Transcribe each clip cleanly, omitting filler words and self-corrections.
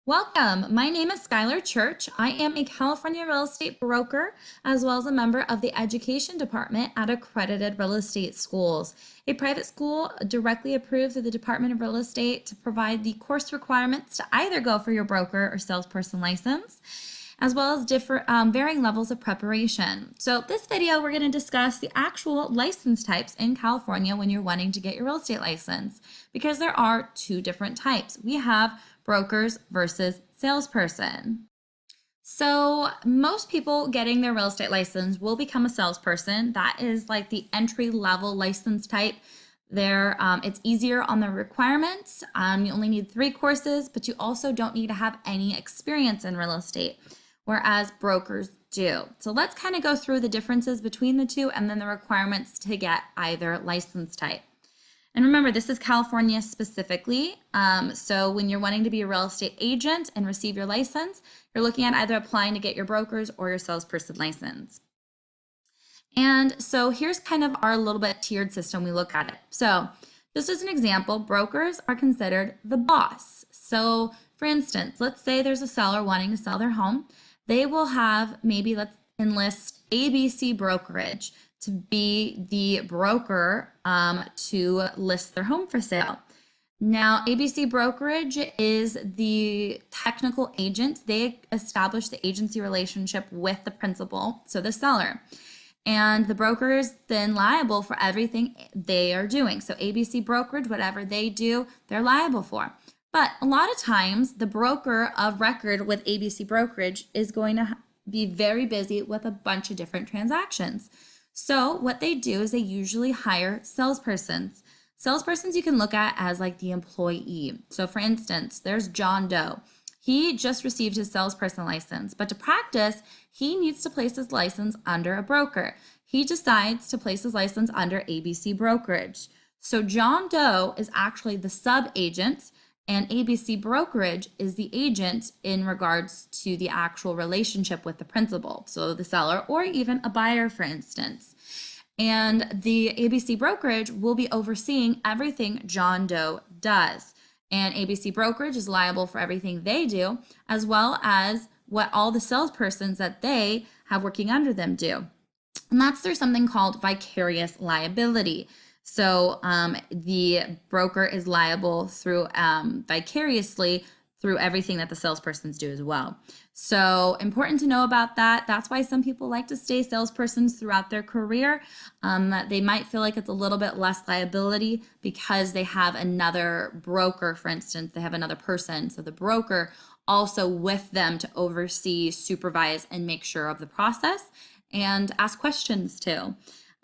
Welcome. My name is Schyler Church. I am a California real estate broker as well as a member of the education department at Accredited Real Estate Schools, a private school directly approved through the Department of Real Estate to provide the course requirements to either go for your broker or salesperson license, as well as different varying levels of preparation. So this video, we're going to discuss the actual license types in California when you're wanting to get your real estate license, because there are two different types. We have brokers versus salesperson. So most people getting their real estate license will become a salesperson. That is like the entry level license type. It's easier on the requirements. You only need 3 courses, but you also don't need to have any experience in real estate, whereas brokers do. So let's kind of go through the differences between the two and then the requirements to get either license type. And remember, this is California specifically. So when you're wanting to be a real estate agent and receive your license, you're looking at either applying to get your broker's or your salesperson license. And so here's kind of our little bit tiered system we look at it. So just as an example, brokers are considered the boss. So for instance, let's say there's a seller wanting to sell their home. They will have let's enlist ABC Brokerage to be the broker to list their home for sale. Now, ABC Brokerage is the technical agent. They establish the agency relationship with the principal, so the seller. And the broker is then liable for everything they are doing. So ABC Brokerage, whatever they do, they're liable for. But a lot of times, the broker of record with ABC Brokerage is going to be very busy with a bunch of different transactions. So what they do is they usually hire salespersons. Salespersons you can look at as like the employee. So for instance, there's John Doe. He just received his salesperson license, but to practice, he needs to place his license under a broker. He decides to place his license under ABC Brokerage. So John Doe is actually the sub-agent, and ABC Brokerage is the agent in regards to the actual relationship with the principal, so the seller or even a buyer, for instance. And the ABC Brokerage will be overseeing everything John Doe does. And ABC Brokerage is liable for everything they do, as well as what all the salespersons that they have working under them do. And that's through something called vicarious liability. So the broker is liable through vicariously through everything that the salespersons do as well. So important to know about that. That's why some people like to stay salespersons throughout their career. They might feel like it's a little bit less liability because they have another broker, for instance, they have another person. So the broker also with them to oversee, supervise, and make sure of the process and ask questions too.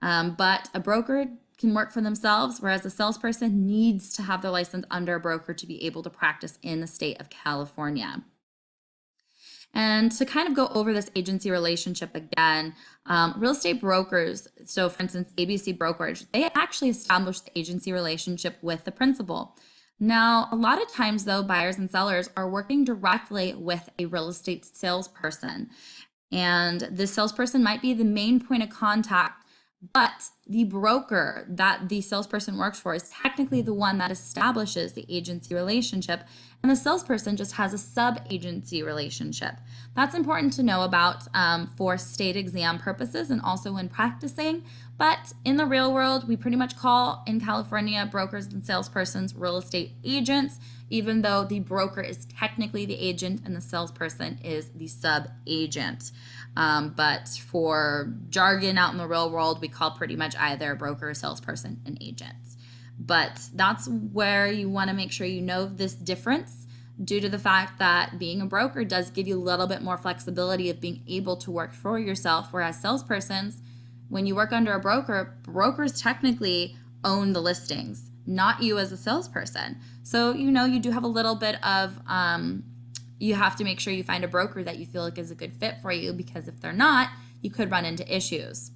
But a broker can work for themselves, whereas a salesperson needs to have their license under a broker to be able to practice in the state of California. And to kind of go over this agency relationship again, real estate brokers, so for instance, ABC Brokerage, they actually establish the agency relationship with the principal. Now, a lot of times though, buyers and sellers are working directly with a real estate salesperson. And this salesperson might be the main point of contact, but the broker that the salesperson works for is technically the one that establishes the agency relationship, and the salesperson just has a sub-agency relationship. That's important to know about for state exam purposes and also when practicing. But in the real world, we pretty much call in California brokers and salespersons real estate agents, even though the broker is technically the agent and the salesperson is the sub-agent. But for jargon out in the real world, we call pretty much either a broker, salesperson, and agents. But that's where you want to make sure you know this difference, due to the fact that being a broker does give you a little bit more flexibility of being able to work for yourself, whereas salespersons, when you work under a broker, brokers technically own the listings, not you as a salesperson. So you do have a little bit of you have to make sure you find a broker that you feel like is a good fit for you, because if they're not, you could run into issues.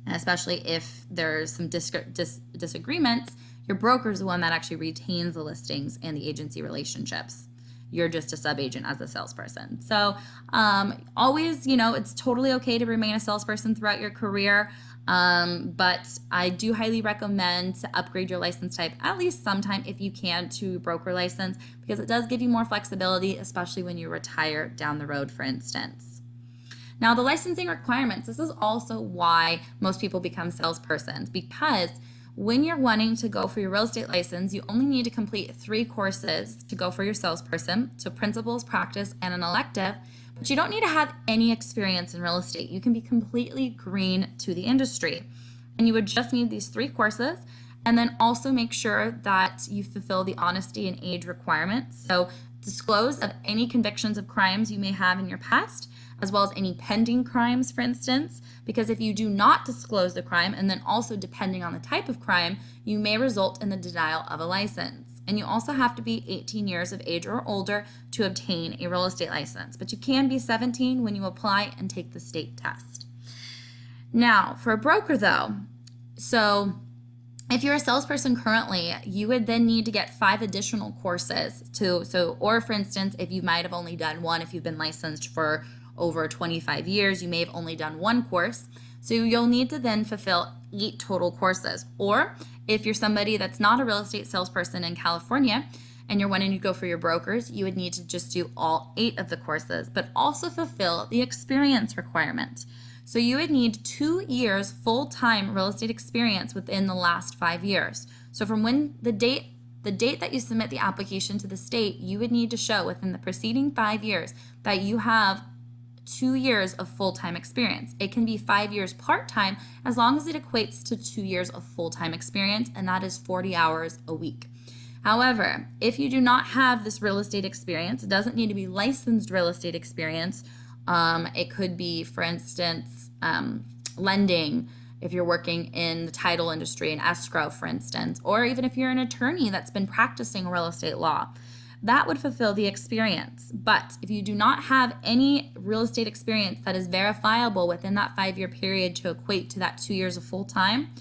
And especially if there's some disagreements, your broker is the one that actually retains the listings and the agency relationships. you're just a sub-agent as a salesperson. So always, it's totally okay to remain a salesperson throughout your career. But I do highly recommend to upgrade your license type at least sometime if you can to broker license, because it does give you more flexibility, especially when you retire down the road, for instance. Now, the licensing requirements, this is also why most people become salespersons, because when you're wanting to go for your real estate license, you only need to complete 3 courses to go for your salesperson, so principles, practice, and an elective. But you don't need to have any experience in real estate. You can be completely green to the industry. And you would just need these 3 courses, and then also make sure that you fulfill the honesty and age requirements. So disclose of any convictions of crimes you may have in your past, as well as any pending crimes, for instance, because if you do not disclose the crime, and then also depending on the type of crime, you may result in the denial of a license. And you also have to be 18 years of age or older to obtain a real estate license, but you can be 17 when you apply and take the state test. Now, for a broker though, so if you're a salesperson currently, you would then need to get 5 additional courses or for instance, if you might have only done one, if you've been licensed for over 25 years, you may have only done 1 course. So you'll need to then fulfill 8 total courses. Or if you're somebody that's not a real estate salesperson in California and you're wanting to go for your brokers, you would need to just do all 8 of the courses, but also fulfill the experience requirement. So you would need 2 years full-time real estate experience within the last 5 years. So from when the date that you submit the application to the state, you would need to show within the preceding 5 years that you have 2 years of full-time experience. It can be 5 years part-time as long as it equates to 2 years of full-time experience, and that is 40 hours a week. However, if you do not have this real estate experience, it doesn't need to be licensed real estate experience. It could be, for instance, lending, if you're working in the title industry and escrow, for instance, or even if you're an attorney that's been practicing real estate law. That would fulfill the experience. But if you do not have any real estate experience that is verifiable within that 5-year period to equate to that 2 years of full time,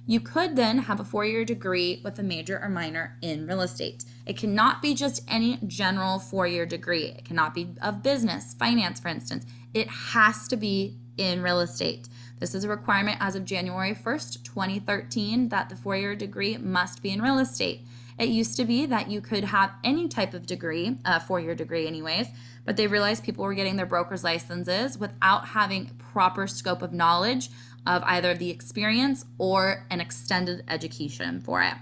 you could then have a 4-year degree with a major or minor in real estate. It cannot be just any general 4-year degree. It cannot be of business, finance, for instance. It has to be in real estate. This is a requirement as of January 1st, 2013, that the 4-year degree must be in real estate. It used to be that you could have any type of degree, a 4-year degree anyways, but they realized people were getting their broker's licenses without having proper scope of knowledge of either the experience or an extended education for it.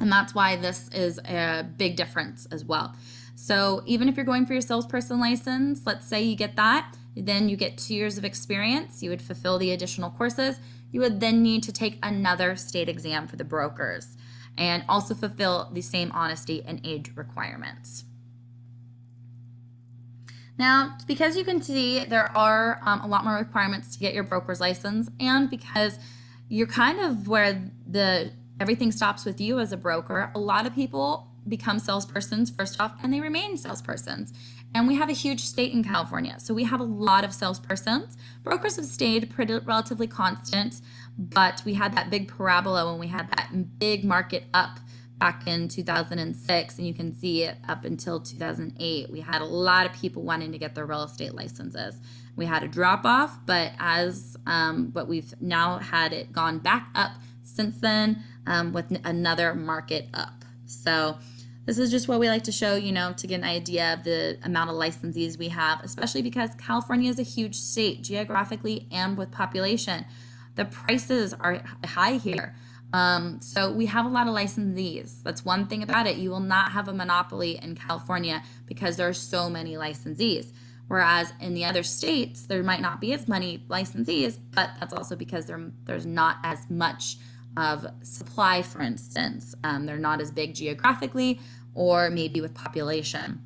And that's why this is a big difference as well. So even if you're going for your salesperson license, let's say you get that, then you get 2 years of experience, you would fulfill the additional courses, you would then need to take another state exam for the brokers, and also fulfill the same honesty and age requirements. Now, because you can see there are a lot more requirements to get your broker's license, and because you're kind of where everything stops with you as a broker, a lot of people become salespersons first off, and they remain salespersons. And we have a huge state in California, so we have a lot of salespersons. Brokers have stayed relatively constant, but we had that big parabola when we had that big market up back in 2006, and you can see it up until 2008. We had a lot of people wanting to get their real estate licenses. We had a drop off, but we've now had it gone back up since then with another market up. So this is just what we like to show, to get an idea of the amount of licensees we have, especially because California is a huge state geographically and with population. The prices are high here. So we have a lot of licensees. That's one thing about it. You will not have a monopoly in California because there are so many licensees. Whereas in the other states, there might not be as many licensees, but that's also because there's not as much of supply, for instance. They're not as big geographically or maybe with population.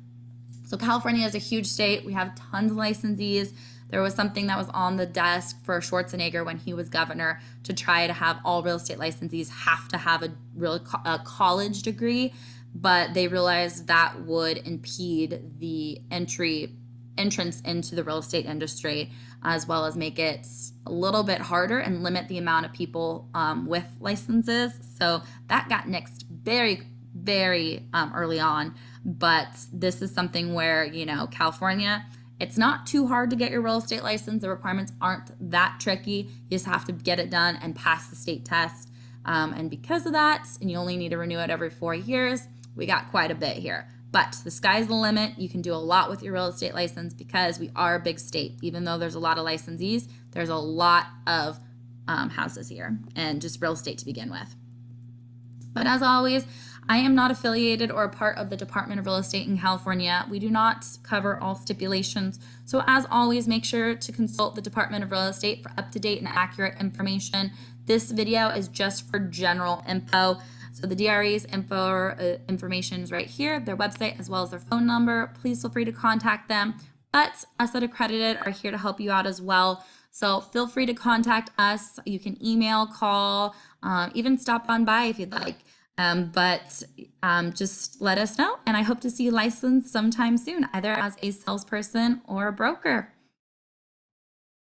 So California is a huge state. We have tons of licensees. There was something that was on the desk for Schwarzenegger when he was governor to try to have all real estate licensees have to have a college degree, but they realized that would impede the entrance into the real estate industry, as well as make it a little bit harder and limit the amount of people with licenses. So that got nixed very, very early on. But this is something where, you know, California, it's not too hard to get your real estate license. The requirements aren't that tricky. You just have to get it done and pass the state test. And because of that, and you only need to renew it every 4 years, we got quite a bit here. But the sky's the limit. You can do a lot with your real estate license because we are a big state. Even though there's a lot of licensees, there's a lot of houses here and just real estate to begin with. But as always, I am not affiliated or a part of the Department of Real Estate in California. We do not cover all stipulations. So as always, make sure to consult the Department of Real Estate for up-to-date and accurate information. This video is just for general info. So the DRE's information is right here, their website, as well as their phone number. Please feel free to contact them. But us at Accredited are here to help you out as well. So feel free to contact us. You can email, call, even stop on by if you'd like. Just let us know, and I hope to see you licensed sometime soon, either as a salesperson or a broker.